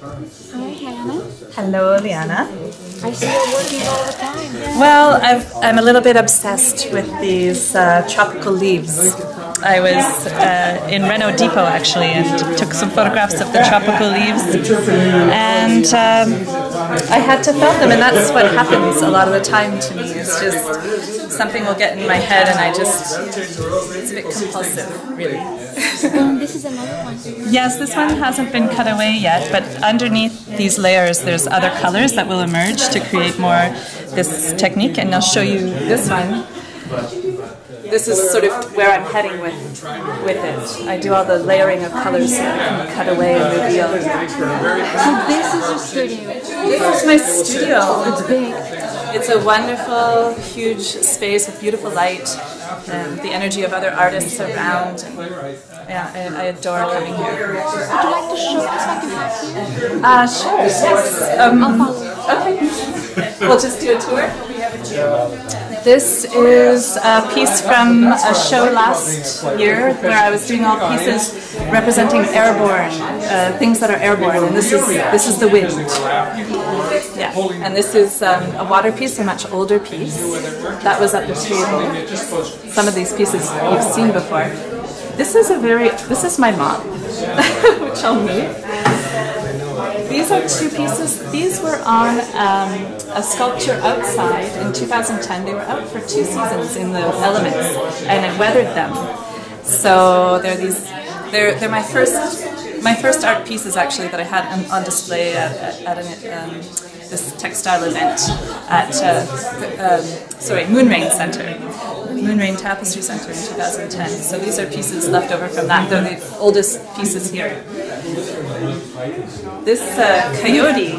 Hi, Hannah. Hello, Liana. I see you're working all the time. Well, I'm a little bit obsessed with these tropical leaves. I was in Reno Depot actually and took some photographs of the tropical leaves, and I had to film them, and that's what happens a lot of the time to me. It's just something will get in my head and it's a bit compulsive, really. This is another one. Yes, this one hasn't been cut away yet, but underneath these layers there's other colors that will emerge to create more this technique, and I'll show you this one. This is sort of where I'm heading with it. I do all the layering of colors so I can cut away and reveal. So this is your studio. This is my studio. It's big. It's a wonderful, huge space with beautiful light and the energy of other artists around. And, yeah, I adore coming here. Would you like to show us what you have here? Sure. Yes. I'll follow. Okay. We'll just do a tour. This is a piece from a show last year where I was doing all pieces representing airborne, things that are airborne, and this is the wind. Yeah, and this is a water piece, a much older piece. That was at the table. Some of these pieces you've seen before. This is my mom, which I'll move. These are two pieces. These were on a sculpture outside in 2010. They were out for 2 seasons in the elements, and it weathered them. So they're my first art pieces actually that I had on display at this textile event at Moonrain Center. Moonrain Tapestry Center in 2010. So these are pieces left over from that. They're the oldest pieces here. This coyote,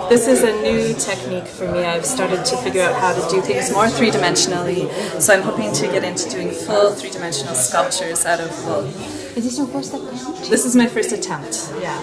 this is a new technique for me. I've started to figure out how to do things more three-dimensionally. So I'm hoping to get into doing full three-dimensional sculptures out of wool. Is this your first attempt? This is my first attempt, yeah.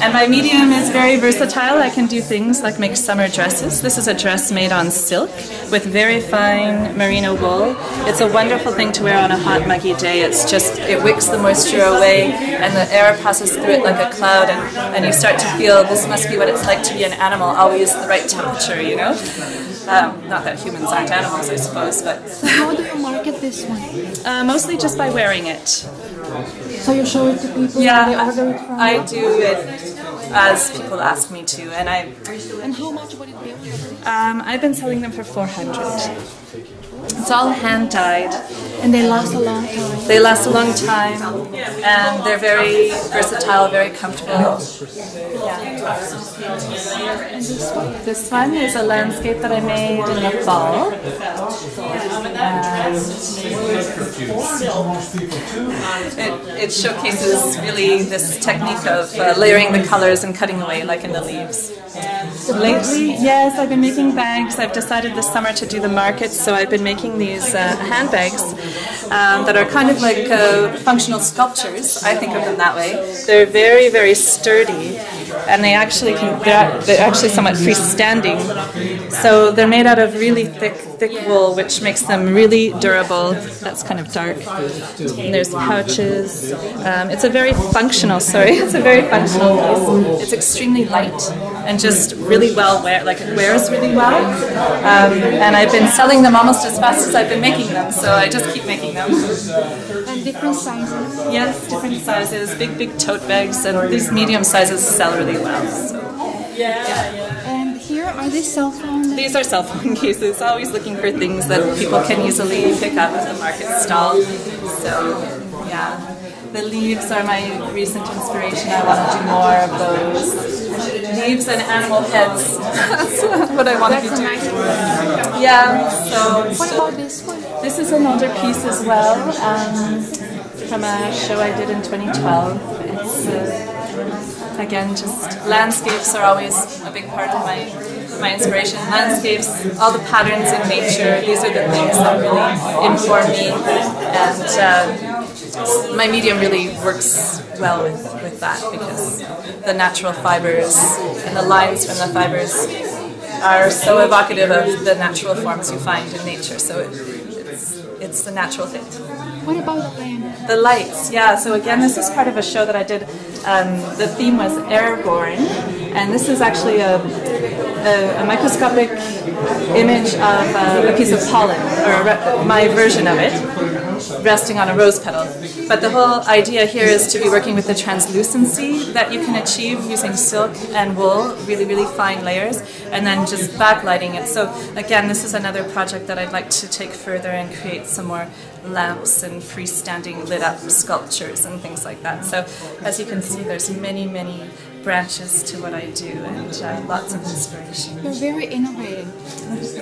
And my medium is very versatile. I can do things like make summer dresses. This is a dress made on silk with very fine merino wool. It's a wonderful thing to wear on a hot, muggy day. It wicks the moisture away and the air passes through it like a cloud, and you start to feel this must be what it's like to be an animal, always the right temperature, you know? Not that humans aren't animals, I suppose, but... How do you market this one? Mostly just by wearing it. So you show it to people yeah, and they order it from you? I do it as people ask me to, and And how much would it be? I've been selling them for 400. It's all hand dyed. And they last a long time? They last a long time, and they're very versatile, very comfortable. Yeah. And this one? This one is a landscape that I made in the fall. It showcases really this technique of layering the colors and cutting away, like in the leaves. Lately, yes, I've been making bags. I've decided this summer to do the markets, so I've been making these handbags that are kind of like functional sculptures. I think of them that way. They're very, very sturdy, and they're actually somewhat freestanding. So they're made out of really thick wool, which makes them really durable. That's kind of dark. And there's pouches. It's a very functional. It's a very functional piece. It's extremely light and just really well it wears really well. And I've been selling them almost as fast as I've been making them, so I just keep making them. And different sizes? Yes, different sizes, big tote bags, and these medium sizes sell really well. So, yeah. And here are these cell phones? These are cell phone cases, always looking for things that people can easily pick up at the market stall. So, yeah. The leaves are my recent inspiration. I want to do more of those. Leaves and animal heads. That's what I want to be doing. That's a nice one. Yeah, so... What about this one? This is an older piece as well, from a show I did in 2012. It's, again, just landscapes are always a big part of my inspiration. Landscapes, all the patterns in nature, these are the things that really inform me, and my medium really works well with that, because the natural fibers and the lines from the fibers are so evocative of the natural forms you find in nature, so it it's a natural fit. What about the lamp? The lights, yeah. So again, this is part of a show that I did. The theme was airborne, and this is actually a microscopic image of a piece of pollen, or my version of it, resting on a rose petal. But the whole idea here is to be working with the translucency that you can achieve using silk and wool, really, really fine layers, and then just backlighting it. So again, this is another project that I'd like to take further and create some more lamps and freestanding lit up sculptures and things like that. So as you can see, there's many, many branches to what I do, and lots of inspiration. You're very innovative.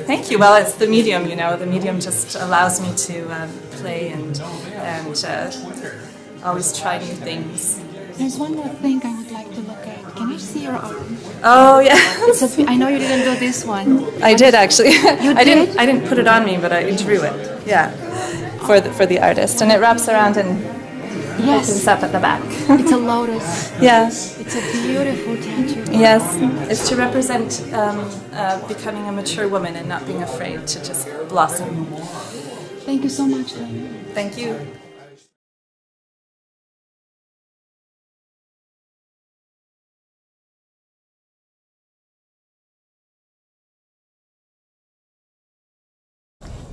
Thank you. Well, it's the medium, you know. The medium just allows me to play and always try new things. There's one more thing I would like to look at. Can I see your arm? Oh yeah. I know you didn't do this one. I did actually. You I did? I didn't put it on me, but I drew it. Yeah, for the artist, and it wraps around and opens up at the back. It's a lotus. Yes. It's a beautiful tattoo. Yes, it's to represent becoming a mature woman and not being afraid to just blossom. Thank you so much. Thank you.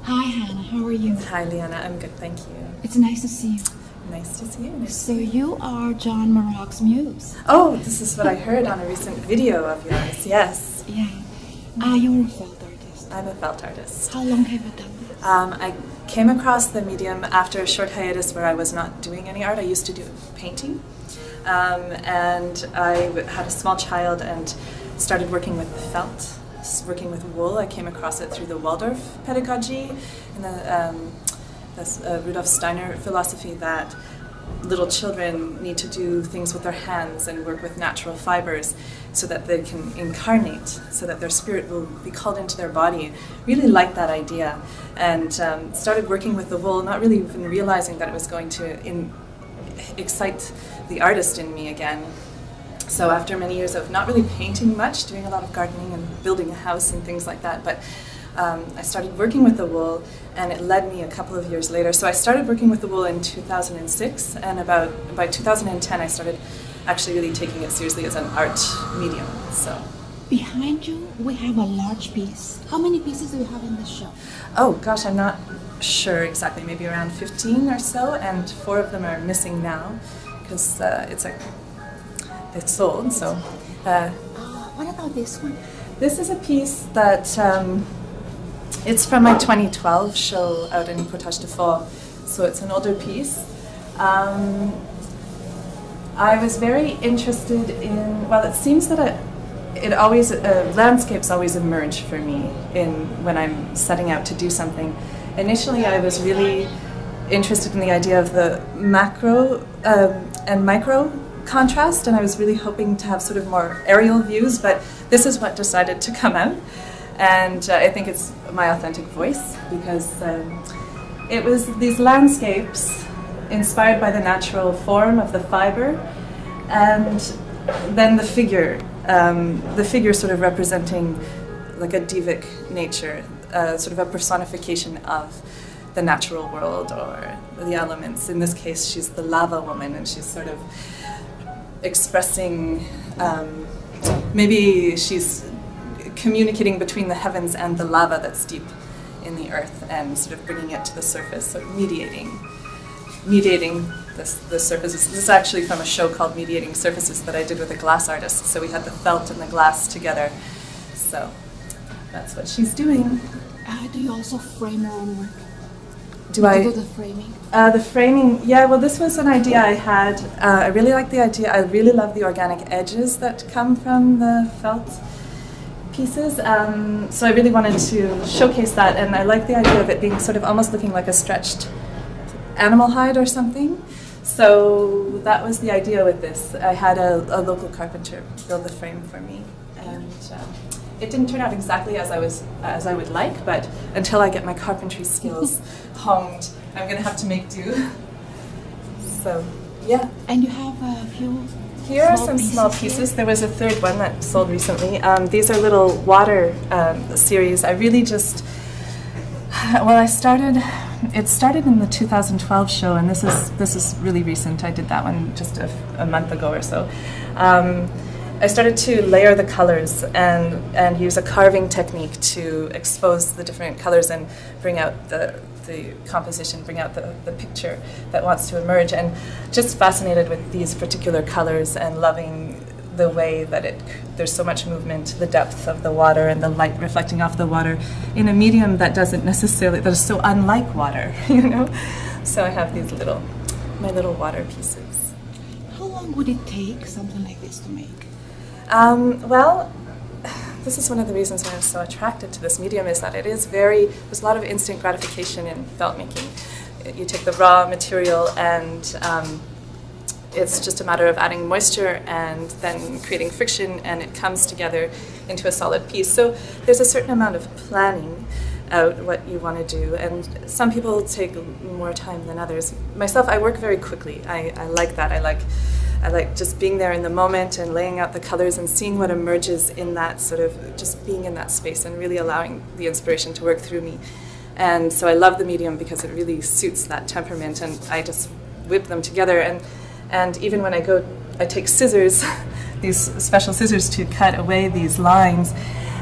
Hi Hannah, how are you? Hi Liana, I'm good, thank you. It's nice to see you. Nice to see you. So you are John Maroc's muse. Oh, this is what I heard on a recent video of yours, yes. Yeah. You're a felt artist. I'm a felt artist. How long have you done this? I came across the medium after a short hiatus where I was not doing any art. I used to do painting. And I had a small child and started working with felt. Working with wool. I came across it through the Waldorf pedagogy and the Rudolf Steiner philosophy that little children need to do things with their hands and work with natural fibers so that they can incarnate, so that their spirit will be called into their body. Really liked that idea, and started working with the wool, not really even realizing that it was going to excite the artist in me again. So after many years of not really painting much, doing a lot of gardening and building a house and things like that, but I started working with the wool, and it led me a couple of years later. So I started working with the wool in 2006, and by 2010 I started actually really taking it seriously as an art medium. So behind you we have a large piece. How many pieces do you have in this show? Oh gosh, I'm not sure exactly, maybe around 15 or so, and 4 of them are missing now because it's sold. So what about this one? This is a piece that it's from my 2012 show out in Potage de Fort, so it's an older piece. I was very interested in, well, it seems that landscapes always emerge for me when I'm setting out to do something. Initially I was really interested in the idea of the macro and micro contrast, and I was really hoping to have sort of more aerial views, but this is what decided to come out, and I think it's my authentic voice because it was these landscapes inspired by the natural form of the fiber, and then the figure sort of representing like a divic nature, sort of a personification of the natural world or the elements. In this case she's the lava woman, and she's sort of expressing, maybe she's communicating between the heavens and the lava that's deep in the earth and sort of bringing it to the surface, so mediating the surfaces. This is actually from a show called Mediating Surfaces that I did with a glass artist, so we had the felt and the glass together, so that's what she's doing. Do you also frame your own work? Do I do the framing? The framing, yeah, well this was an idea I had. I really like the idea. I really love the organic edges that come from the felt pieces. So I really wanted to showcase that, and I like the idea of it being sort of almost looking like a stretched animal hide or something. So that was the idea with this. I had a local carpenter build the frame for me, and it didn't turn out exactly as I would like, but until I get my carpentry skills honed, I'm going to have to make do. So, yeah. And you have a few Here are some small pieces. There was a third one that sold recently. These are little water series. I really just, well, I started it started in the 2012 show, and this is really recent. I did that one just a month ago or so. I started to layer the colors and use a carving technique to expose the different colors and bring out the composition, bring out the picture that wants to emerge, and just fascinated with these particular colors and loving the way that there's so much movement, the depth of the water and the light reflecting off the water in a medium that doesn't necessarily, that is so unlike water, you know? So I have these my little water pieces. How long would it take something like this to make? Well, this is one of the reasons why I'm so attracted to this medium, is that there's a lot of instant gratification in felt making. You take the raw material and it's just a matter of adding moisture and then creating friction, and it comes together into a solid piece. So there's a certain amount of planning out what you want to do, and some people take more time than others. Myself, I work very quickly. I like that. I like just being there in the moment and laying out the colors and seeing what emerges in that, sort of just being in that space and really allowing the inspiration to work through me. And so I love the medium because it really suits that temperament, and I just whip them together. And even when I take scissors, these special scissors to cut away these lines.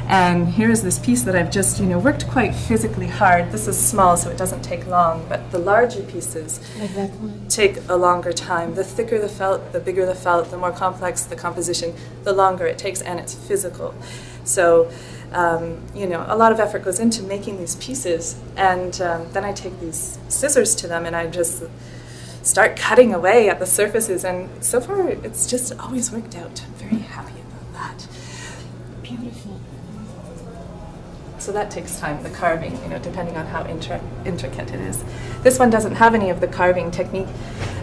And here is this piece that I've just, worked quite physically hard. This is small, so it doesn't take long, but the larger pieces like that one take a longer time. The thicker the felt, the bigger the felt, the more complex the composition, the longer it takes, and it's physical. So, a lot of effort goes into making these pieces, and then I take these scissors to them and I just start cutting away at the surfaces, and so far it's just always worked out. I'm very happy about that. Beautiful. So that takes time, the carving, depending on how intricate it is. This one doesn't have any of the carving technique.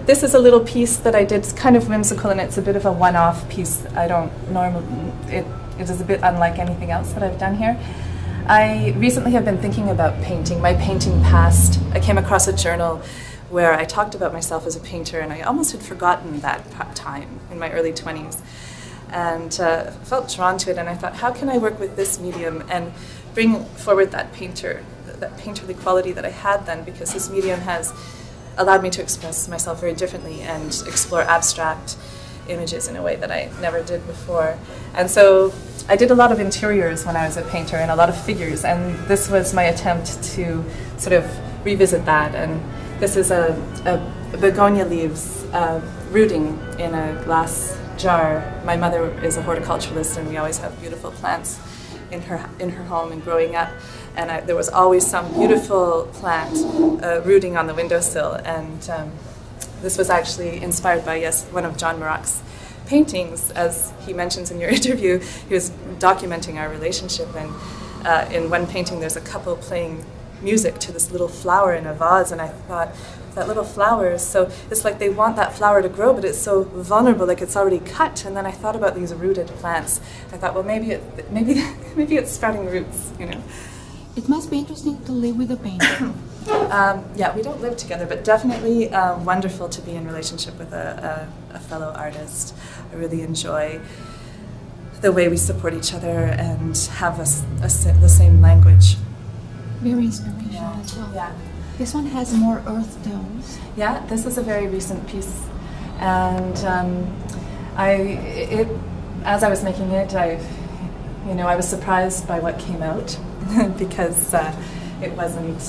This is a little piece that I did. It's kind of whimsical, and it's a bit of a one-off piece. I don't normally, it is a bit unlike anything else that I've done here. I recently have been thinking about painting, my painting past. I came across a journal where I talked about myself as a painter, and I almost had forgotten that time in my early 20s. And felt drawn to it, and I thought, how can I work with this medium and bring forward that painterly quality that I had then, because this medium has allowed me to express myself very differently and explore abstract images in a way that I never did before. And so I did a lot of interiors when I was a painter, and a lot of figures, and this was my attempt to sort of revisit that. And this is a begonia leaves rooting in a glass jar. My mother is a horticulturalist, and we always have beautiful plants in her home and growing up. And there was always some beautiful plant rooting on the windowsill. And this was actually inspired by, yes, one of John Maroc's paintings. As he mentions in your interview, he was documenting our relationship. And in one painting, there's a couple playing music to this little flower in a vase, and I thought, that little flower is so, it's like they want that flower to grow, but it's so vulnerable, like it's already cut. And then I thought about these rooted plants. I thought, well, maybe it's sprouting roots, It must be interesting to live with a painter. Yeah, we don't live together, but definitely wonderful to be in relationship with a fellow artist. I really enjoy the way we support each other and have the same language. Very inspirational as well. Yeah. This one has more earth tones. Yeah, this is a very recent piece, and as I was making it, I was surprised by what came out because it wasn't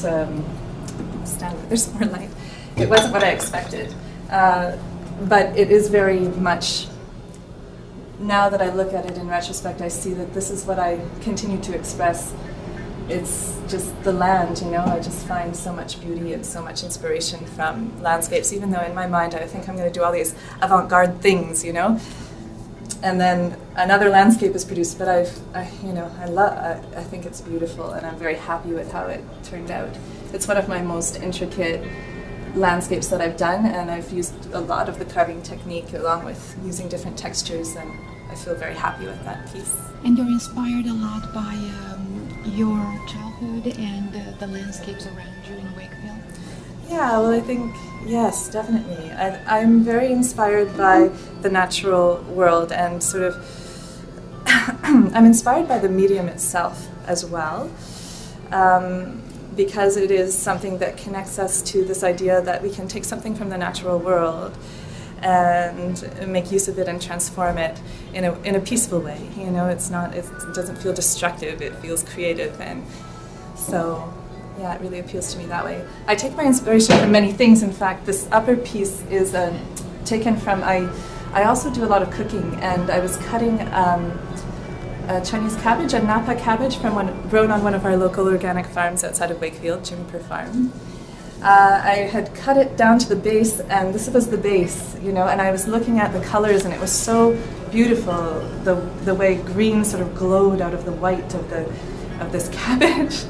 standard. There's more light. It wasn't what I expected, but it is very much. Now that I look at it in retrospect, I see that this is what I continue to express. It's just the land, I just find so much beauty and so much inspiration from landscapes, even though in my mind I think I'm going to do all these avant-garde things, and then another landscape is produced, but I think it's beautiful, and I'm very happy with how it turned out. It's one of my most intricate landscapes that I've done, and I've used a lot of the carving technique along with using different textures, and I feel very happy with that piece. And you're inspired a lot by your childhood and the landscapes around you in Wakefield? Yeah, well, I think, yes, definitely. I'm very inspired by the natural world, and sort of I'm inspired by the medium itself as well. because it is something that connects us to this idea that we can take something from the natural world and make use of it and transform it in a peaceful way. You know, it doesn't feel destructive, it feels creative, and so yeah, it really appeals to me that way. I take my inspiration from many things. In fact, this upper piece is taken from, I also do a lot of cooking, and I was cutting a Chinese cabbage, a Napa cabbage grown on one of our local organic farms outside of Wakefield, Juniper Farm. I had cut it down to the base, and this was the base, you know, and I was looking at the colors, and it was so beautiful, the way green sort of glowed out of the white of this cabbage,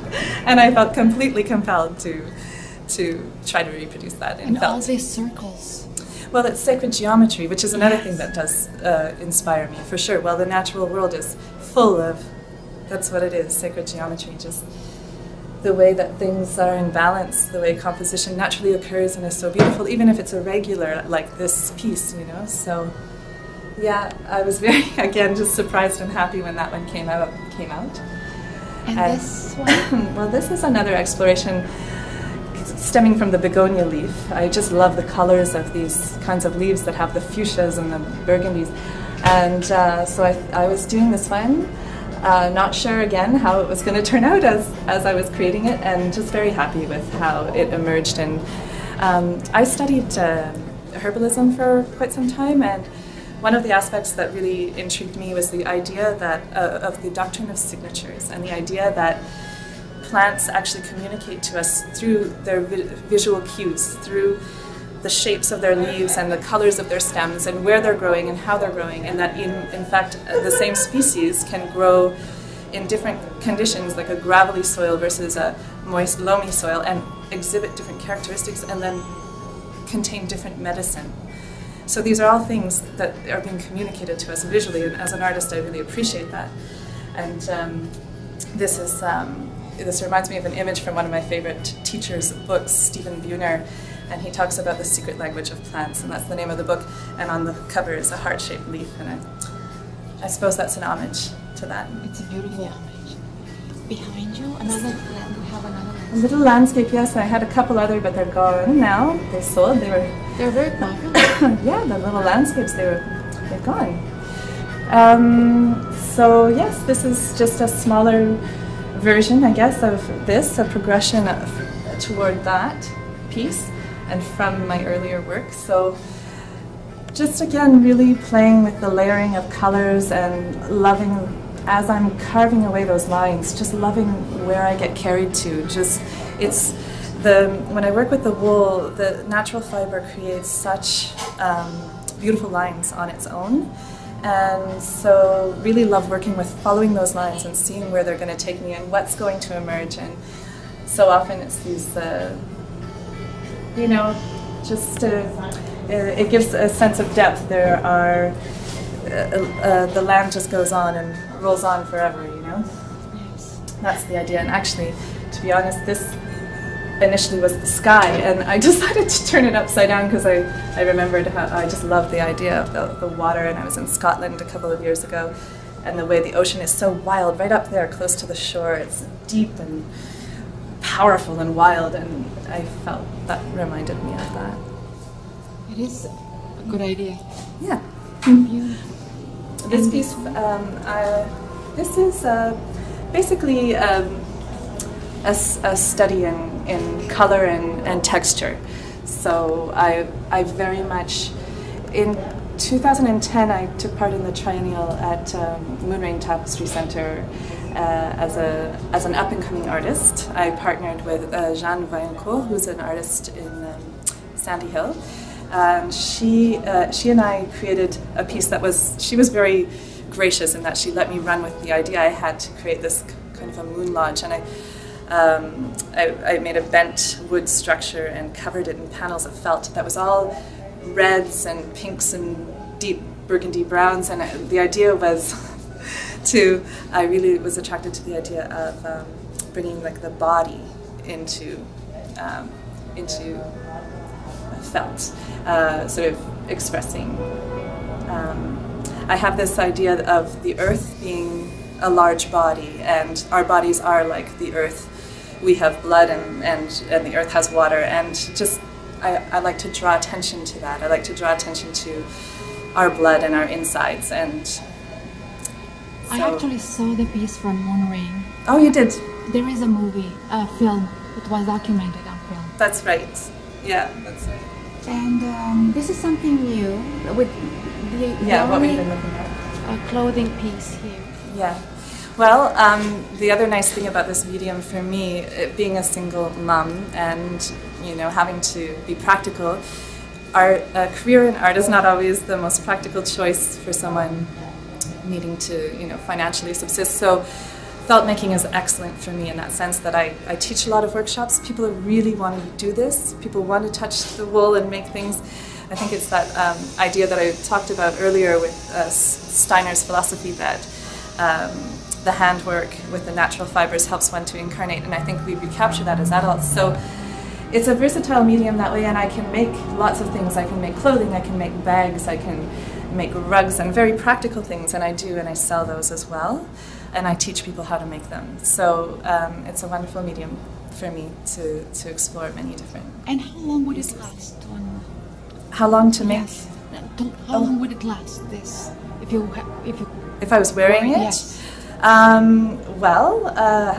and I felt completely compelled to try to reproduce that in felt. All these circles. Well, it's sacred geometry, which is another thing that does inspire me, for sure. Well, the natural world is full of, that's what it is, sacred geometry, just the way that things are in balance, the way composition naturally occurs and is so beautiful, even if it's irregular, like this piece, you know. So, yeah, I was very, again, just surprised and happy when that one came out. And this one? Well, this is another exploration stemming from the begonia leaf. I just love the colors of these kinds of leaves that have the fuchsias and the burgundies. And so I was doing this one, not sure again how it was going to turn out as I was creating it, and just very happy with how it emerged. And I studied herbalism for quite some time, and one of the aspects that really intrigued me was the idea that of the doctrine of signatures, and the idea that plants actually communicate to us through their visual cues, through the shapes of their leaves and the colors of their stems and where they're growing and how they're growing, and that in fact the same species can grow in different conditions, like a gravelly soil versus a moist, loamy soil, and exhibit different characteristics and then contain different medicine. So these are all things that are being communicated to us visually, and as an artist I really appreciate that. And this reminds me of an image from one of my favorite teachers' books, Stephen Buhner, and he talks about the secret language of plants, and that's the name of the book, and on the cover is a heart-shaped leaf, and I suppose that's an homage to that. It's a beautiful homage. Behind you, we have another landscape. A little landscape, yes. I had a couple other, but they're gone now. They sold. They're very popular. Yeah, the little landscapes, they're gone. So yes, this is just a smaller version, I guess, of this, a progression toward that piece and from my earlier work. So just again really playing with the layering of colors and loving, as I'm carving away those lines, just loving where I get carried to. Just when I work with the wool, the natural fiber creates such beautiful lines on its own. And so really love working with following those lines and seeing where they're going to take me and what's going to emerge. And so often it's these, you know, just it gives a sense of depth. There are, the land just goes on and rolls on forever, you know? Yes. That's the idea. And actually, to be honest, this initially was the sky, and I decided to turn it upside down because I remembered how I just loved the idea of the water, and I was in Scotland a couple of years ago, and the way the ocean is so wild right up there close to the shore. It's deep and powerful and wild, and I felt that reminded me of that. It is a good idea. Yeah. Beautiful. This piece, this is basically a study in color and texture. So I very much, in 2010 I took part in the triennial at Moonrain Tapestry Center as an up-and-coming artist. I partnered with Jeanne Vaillancourt, who's an artist in Sandy Hill. She and I created a piece that she was very gracious in that she let me run with the idea I had to create this kind of a moon lodge, and I made a bent wood structure and covered it in panels of felt that was all reds and pinks and deep burgundy browns, and the idea was I really was attracted to the idea of bringing like the body into felt, sort of expressing. I have this idea of the earth being a large body, and our bodies are like the earth we have blood and the earth has water, and just I like to draw attention to that. I like to draw attention to our blood and our insides. And so, I actually saw the piece from Moon Ring. Oh, you did? There is a movie, a film. It was documented on film. That's right. Yeah, that's right. And this is something new with the what we've been looking at. A clothing piece here. Yeah. Well, the other nice thing about this medium for me, it being a single mom and, you know, having to be practical, a career in art is not always the most practical choice for someone needing to, you know, financially subsist. So felt making is excellent for me in that sense that I teach a lot of workshops. People really want to do this. People want to touch the wool and make things. I think it's that idea that I talked about earlier with Steiner's philosophy that the handwork with the natural fibers helps one to incarnate, and I think we recapture that as adults. So it's a versatile medium that way, and I can make lots of things. I can make clothing, I can make bags, I can make rugs, and very practical things, and I do, and I sell those as well, and I teach people how to make them. So it's a wonderful medium for me to explore many different. And how long would it last? How long to make? Yes. How long would it last? This, if I was wearing it. Yes. How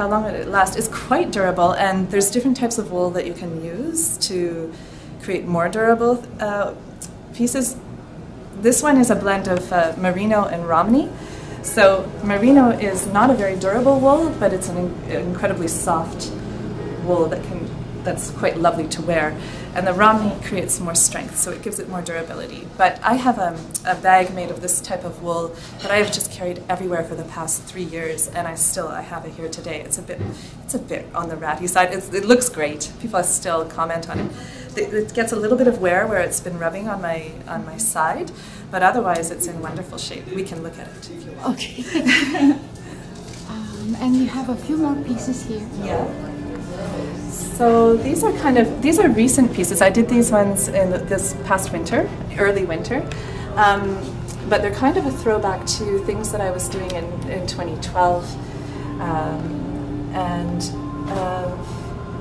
long would it last? It's quite durable, and there's different types of wool that you can use to create more durable pieces. This one is a blend of merino and romney. So merino is not a very durable wool, but it's an incredibly soft wool that's quite lovely to wear. And the romney creates more strength, so it gives it more durability. But I have a bag made of this type of wool that I have just carried everywhere for the past 3 years, and I have it here today. It's a bit on the ratty side. It looks great. People still comment on it. It gets a little bit of wear where it's been rubbing on my side, but otherwise it's in wonderful shape. We can look at it if you want. Okay. And you have a few more pieces here. Yeah. So these are recent pieces. I did these ones in this past winter, early winter, but they're kind of a throwback to things that I was doing in 2012, and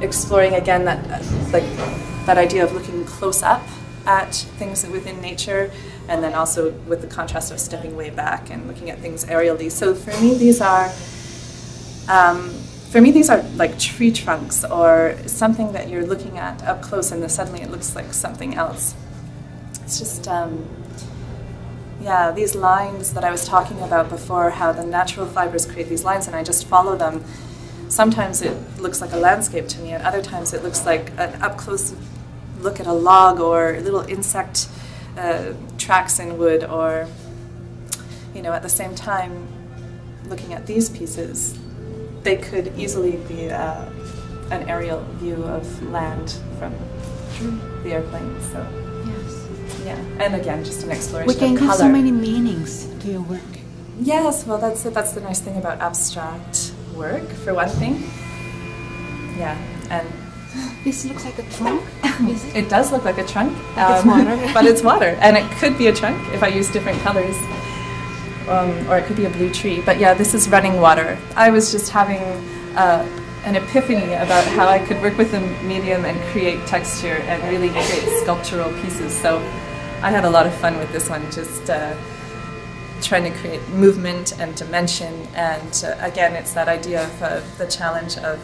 exploring again that idea of looking close up at things within nature, and then also with the contrast of stepping way back and looking at things aerially. So for me, these are. Like tree trunks or something that you're looking at up close, and then suddenly it looks like something else. It's just, these lines that I was talking about before, how the natural fibers create these lines and I just follow them. Sometimes it looks like a landscape to me, and other times it looks like an up-close look at a log or little insect tracks in wood, or, you know, at the same time, looking at these pieces, they could easily be an aerial view of land from the airplane. So yes, yeah, and again, just an exploration of we can color. give so many meanings to your work. Yes, well, that's the nice thing about abstract work, for one thing. Yeah, and this looks like a trunk. Is it? It does look like a trunk, it's water. but it's water, and it could be a trunk if I use different colors. Or it could be a blue tree. But yeah, this is running water. I was just having an epiphany about how I could work with the medium and create texture and really create sculptural pieces. So I had a lot of fun with this one, just trying to create movement and dimension. And again, it's that idea of the challenge of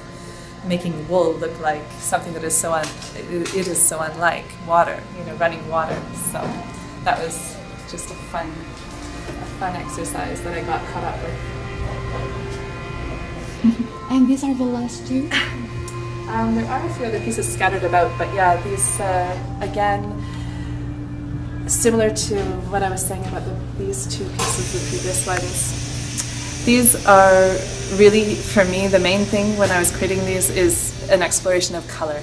making wool look like something that is it is so unlike water, you know, running water. So that was just a fun exercise that I got caught up with. And these are the last two? There are a few other pieces scattered about, but yeah, these, again, similar to what I was saying about these two pieces, the previous ones. These are really, for me, the main thing when I was creating these is an exploration of color,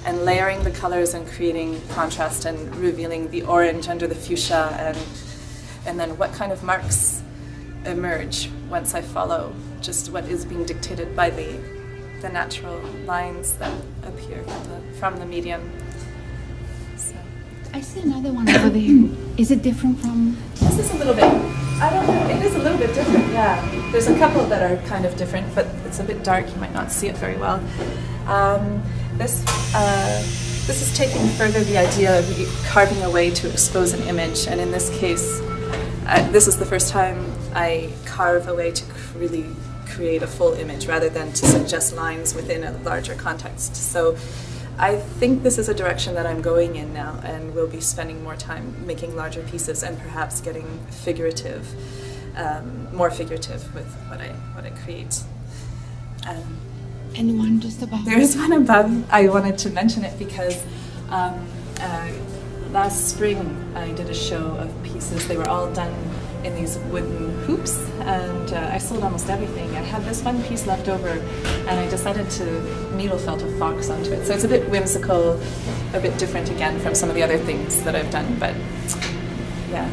and layering the colors and creating contrast and revealing the orange under the fuchsia, and then what kind of marks emerge once I follow just what is being dictated by the natural lines that appear from the medium. So. I see another one over there. Is it different from? This is a little bit I don't know, it is a little bit different, yeah. There's a couple that are kind of different, but it's a bit dark, you might not see it very well. This is taking further the idea of carving a way to expose an image, and in this case, this is the first time I carve a way to really create a full image rather than to suggest lines within a larger context. So I think this is a direction that I'm going in now, and we'll be spending more time making larger pieces and perhaps getting figurative, more figurative with what I create. And one just above. There is one above. I wanted to mention it because last spring I did a show of pieces. They were all done in these wooden hoops, and I sold almost everything. I had this one piece left over, and I decided to needle felt a fox onto it. So it's a bit whimsical, a bit different again from some of the other things that I've done, but yeah.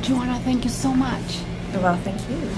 Joanna, thank you so much. Well, thank you.